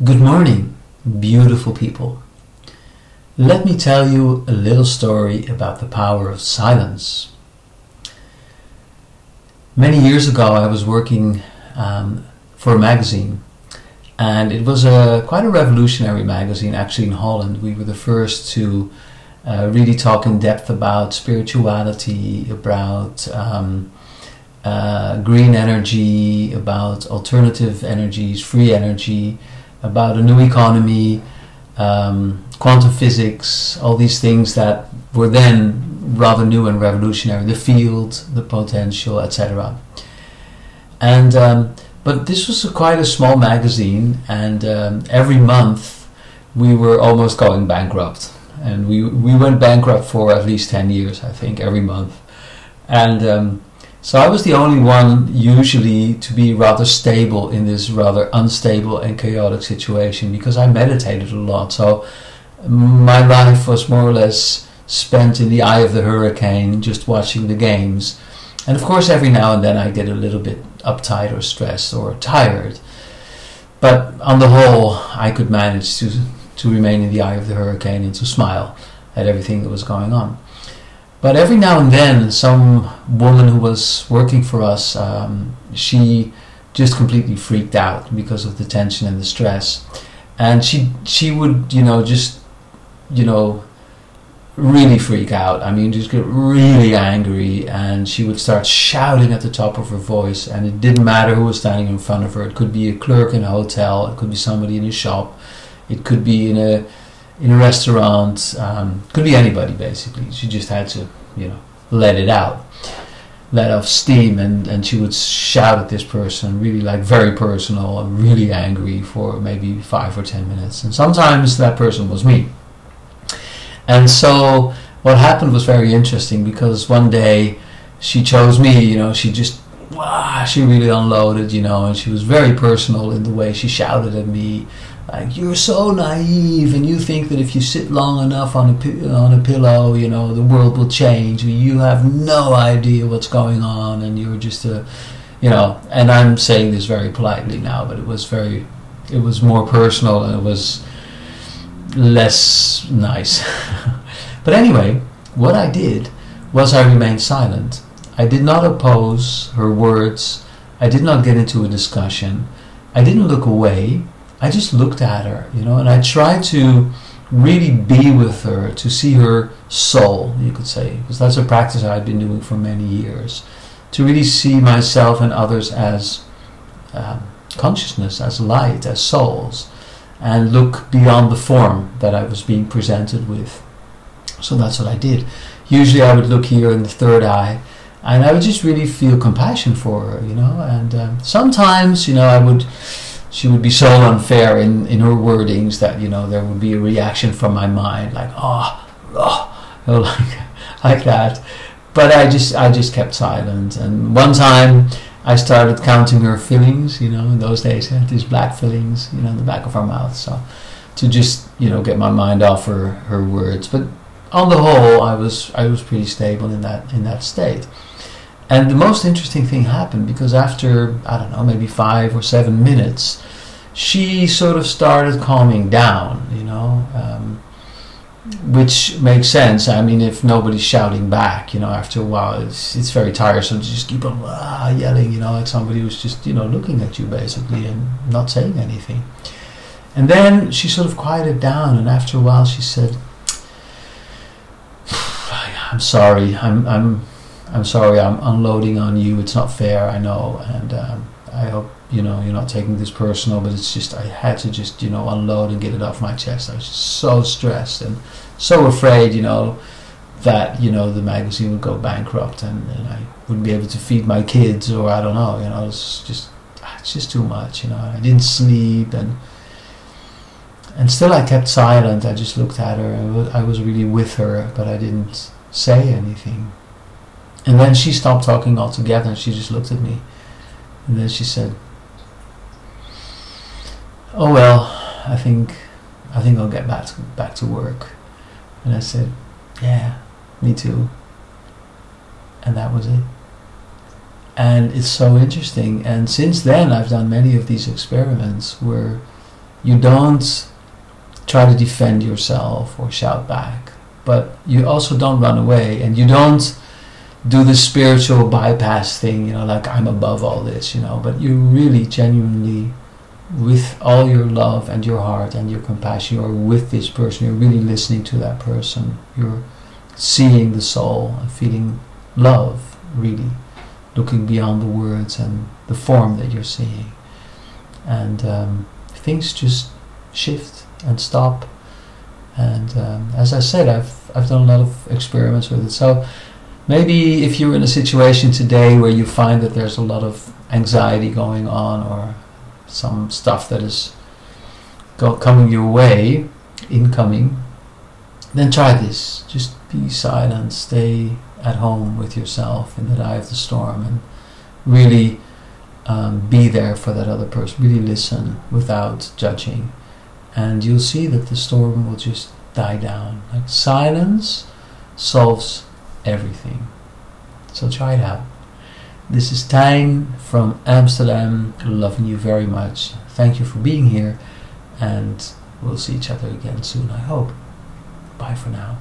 Good morning, beautiful people. Let me tell you a little story about the power of silence. Many years ago I was working for a magazine, and it was quite a revolutionary magazine actually in Holland. We were the first to really talk in depth about spirituality, about green energy, about alternative energies, free energy, about a new economy, quantum physics, all these things that were then rather new and revolutionary, the field, the potential, etc. And but this was quite a small magazine, and every month we were almost going bankrupt, and we went bankrupt for at least 10 years, I think, every month. And so I was the only one usually to be rather stable in this rather unstable and chaotic situation, because I meditated a lot. So my life was more or less spent in the eye of the hurricane, just watching the games. And of course every now and then I get a little bit uptight or stressed or tired. But on the whole I could manage to remain in the eye of the hurricane and to smile at everything that was going on. But every now and then, some woman who was working for us, she just completely freaked out because of the tension and the stress, and she would, really freak out. I mean, just get really angry, and she would start shouting at the top of her voice. And it didn't matter who was standing in front of her. It could be a clerk in a hotel. It could be somebody in a shop. It could be in a restaurant, could be anybody basically. She just had to, let it out, let off steam, and she would shout at this person, really like very personal and really angry for maybe 5 or 10 minutes. And sometimes that person was me. And so what happened was very interesting, because one day she chose me, she really unloaded, and she was very personal in the way she shouted at me. Like, you're so naive, and you think that if you sit long enough on a pillow, the world will change. You have no idea what's going on, and you're just and I'm saying this very politely now, but it was more personal, and it was less nice. But anyway, what I did was I remained silent. I did not oppose her words. I did not get into a discussion. I didn't look away. I just looked at her, and I tried to really be with her, to see her soul, you could say, because that's a practice I'd been doing for many years, to really see myself and others as consciousness, as light, as souls, and look beyond the form that I was being presented with. So that's what I did. Usually I would look here in the third eye, and I would just really feel compassion for her, and sometimes, she would be so unfair in her wordings that there would be a reaction from my mind, like like that. But I just kept silent. And one time I started counting her fillings. In those days I had these black fillings, in the back of her mouth. So to just get my mind off her words. But on the whole, I was pretty stable in that state. And the most interesting thing happened, because after, I don't know, maybe 5 or 7 minutes, she sort of started calming down, which makes sense. I mean, if nobody's shouting back, after a while, it's very tiresome to just keep on yelling, at somebody who's just, looking at you basically and not saying anything. And then she sort of quieted down, and after a while she said, I'm sorry, I'm sorry, I'm unloading on you. It's not fair, I know, and I hope you're not taking this personal, but it's just I had to just unload and get it off my chest. I was just so stressed and so afraid, that the magazine would go bankrupt, and I wouldn't be able to feed my kids, or I don't know, it's just too much. I didn't sleep, and still I kept silent. I just looked at her, and I was really with her, but I didn't say anything. And then she stopped talking altogether, and she just looked at me. And then she said, "Oh well, I think I'll get back to work." And I said, "Yeah, me too." And that was it. And it's so interesting. And since then, I've done many of these experiments where You don't try to defend yourself or shout back, but you also don't run away, and you don't do the spiritual bypass thing, you know, like I'm above all this, you know, but you really genuinely, with all your love and your heart and your compassion, you're with this person, you're really listening to that person, you're seeing the soul and feeling love, really looking beyond the words and the form that you're seeing, and things just shift and stop. And as I said, I've done a lot of experiments with it. So maybe if you're in a situation today where you find that there's a lot of anxiety going on, or some stuff that is coming your way, incoming, then try this. Just be silent, stay at home with yourself in the eye of the storm, and really be there for that other person. Really listen without judging, and you'll see that the storm will just die down. Like, silence solves everything. So try it out. This is Tijn from Amsterdam, loving you very much. Thank you for being here, and we'll see each other again soon, I hope. Bye for now.